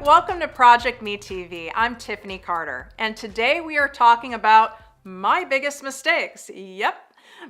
Welcome to Project Me TV. I'm Tiffany Carter, and today we are talking about my biggest mistakes. Yep,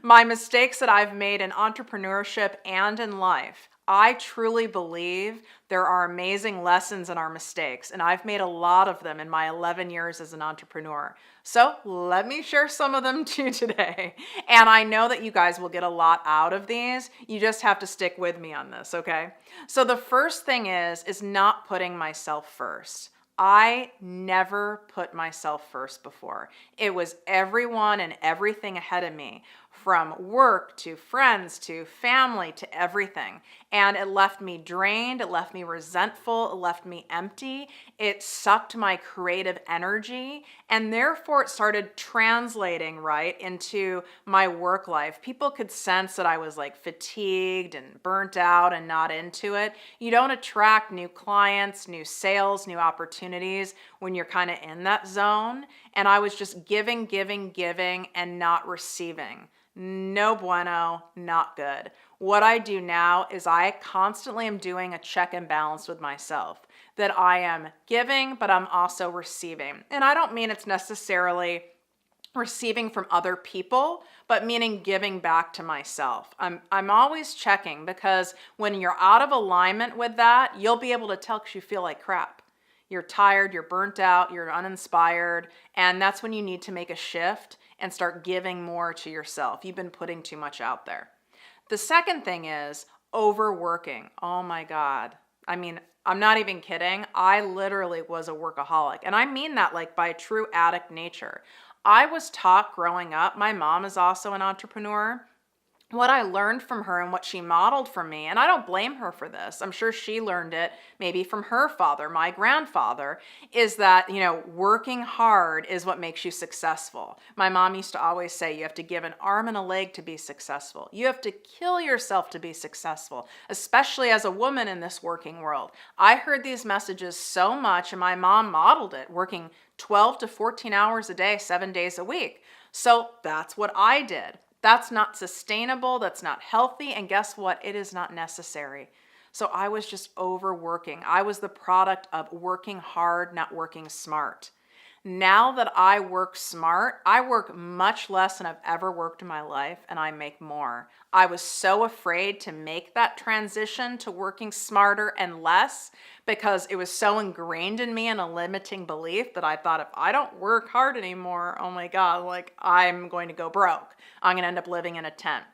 my mistakes that I've made in entrepreneurship and in life. I truly believe there are amazing lessons in our mistakes, and I've made a lot of them in my 11 years as an entrepreneur. So let me share some of them too today. And I know that you guys will get a lot out of these. You just have to stick with me on this, okay? So the first thing is not putting myself first. I never put myself first before. It was everyone and everything ahead of me, from work to friends to family to everything. And it left me drained, it left me resentful, it left me empty. It sucked my creative energy, and therefore it started translating right into my work life. People could sense that I was like fatigued and burnt out and not into it. You don't attract new clients, new sales, new opportunities when you're kind of in that zone. And I was just giving, and not receiving. No bueno, not good. What I do now is I constantly am doing a check and balance with myself, that I am giving, but I'm also receiving. And I don't mean it's necessarily receiving from other people, but meaning giving back to myself. I'm always checking, because when you're out of alignment with that, you'll be able to tell, because you feel like crap. You're tired, you're burnt out, you're uninspired, and that's when you need to make a shift and start giving more to yourself. You've been putting too much out there. The second thing is overworking. Oh my God. I mean, I'm not even kidding. I literally was a workaholic. And I mean that like by true addict nature. I was taught growing up, my mom is also an entrepreneur. What I learned from her and what she modeled for me, and I don't blame her for this, I'm sure she learned it maybe from her father, my grandfather, is that, working hard is what makes you successful. My mom used to always say, you have to give an arm and a leg to be successful. You have to kill yourself to be successful, especially as a woman in this working world. I heard these messages so much, and my mom modeled it, working 12 to 14 hours a day, 7 days a week. So that's what I did. That's not sustainable, that's not healthy, and guess what? It is not necessary. So I was just overworking. I was the product of working hard, not working smart. Now that I work smart, I work much less than I've ever worked in my life, and I make more. I was so afraid to make that transition to working smarter and less, because it was so ingrained in me in a limiting belief that I thought, if I don't work hard anymore, oh my God, like I'm going to go broke. I'm going to end up living in a tent.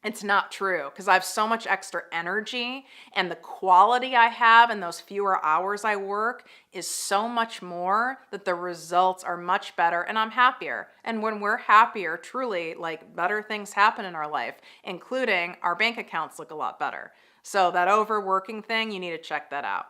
It's not true, because I have so much extra energy, and the quality I have in those fewer hours I work is so much more that the results are much better, and I'm happier. And when we're happier, truly, like, better things happen in our life, including our bank accounts look a lot better. So that overworking thing, you need to check that out.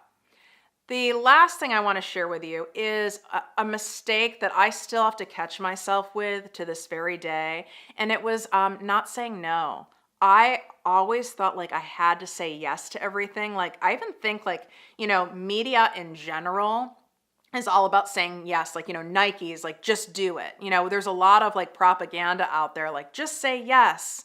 The last thing I want to share with you is a mistake that I still have to catch myself with to this very day, and it was not saying no. I always thought like I had to say yes to everything. Like I even think like, media in general is all about saying yes. Like, Nike's like, just do it. There's a lot of like propaganda out there, like just say yes,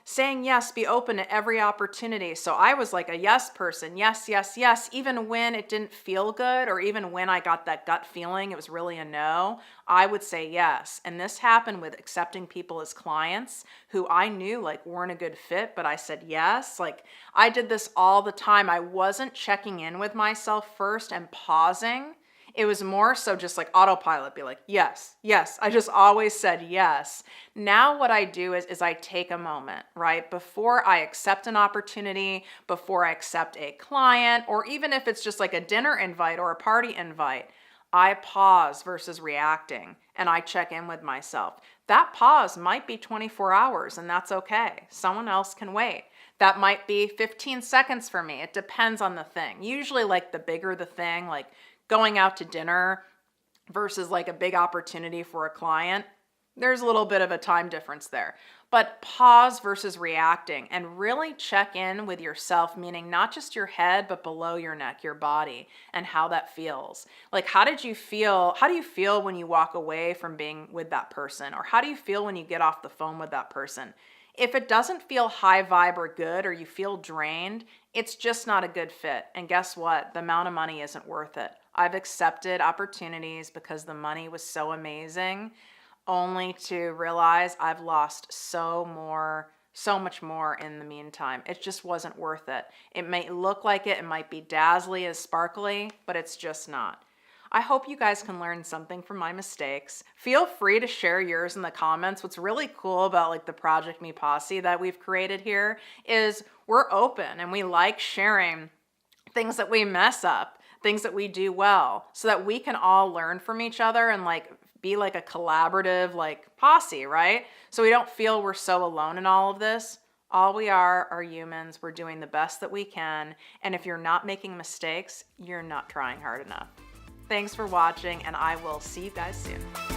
saying yes, be open to every opportunity. So I was like a yes person. Yes, yes, yes. Even when it didn't feel good, or even when I got that gut feeling, it was really a no, I would say yes. And this happened with accepting people as clients who I knew like weren't a good fit, but I said yes. Like I did this all the time. I wasn't checking in with myself first and pausing. It was more so just like autopilot, be like, yes, yes. I just always said yes. Now what I do is I take a moment, right? Before I accept an opportunity, before I accept a client, or even if it's just like a dinner invite or a party invite, I pause versus reacting, and I check in with myself. That pause might be 24 hours, and that's okay. Someone else can wait. That might be 15 seconds for me. It depends on the thing. Usually like the bigger the thing, like going out to dinner versus like a big opportunity for a client, there's a little bit of a time difference there. But pause versus reacting, and really check in with yourself, meaning not just your head, but below your neck, your body, and how that feels. Like, how do you feel when you walk away from being with that person? Or how do you feel when you get off the phone with that person? If it doesn't feel high vibe or good, or you feel drained, it's just not a good fit. And guess what? The amount of money isn't worth it. I've accepted opportunities because the money was so amazing, only to realize I've lost so much more in the meantime. It just wasn't worth it. It may look like it might be dazzly as sparkly, but it's just not. I hope you guys can learn something from my mistakes. Feel free to share yours in the comments. What's really cool about like the Project Me Posse that we've created here is we're open and we like sharing things that we mess up, things that we do well, so that we can all learn from each other and like be like a collaborative like posse, right? So we don't feel we're so alone in all of this. All we are humans. We're doing the best that we can. And if you're not making mistakes, you're not trying hard enough. Thanks for watching, and I will see you guys soon.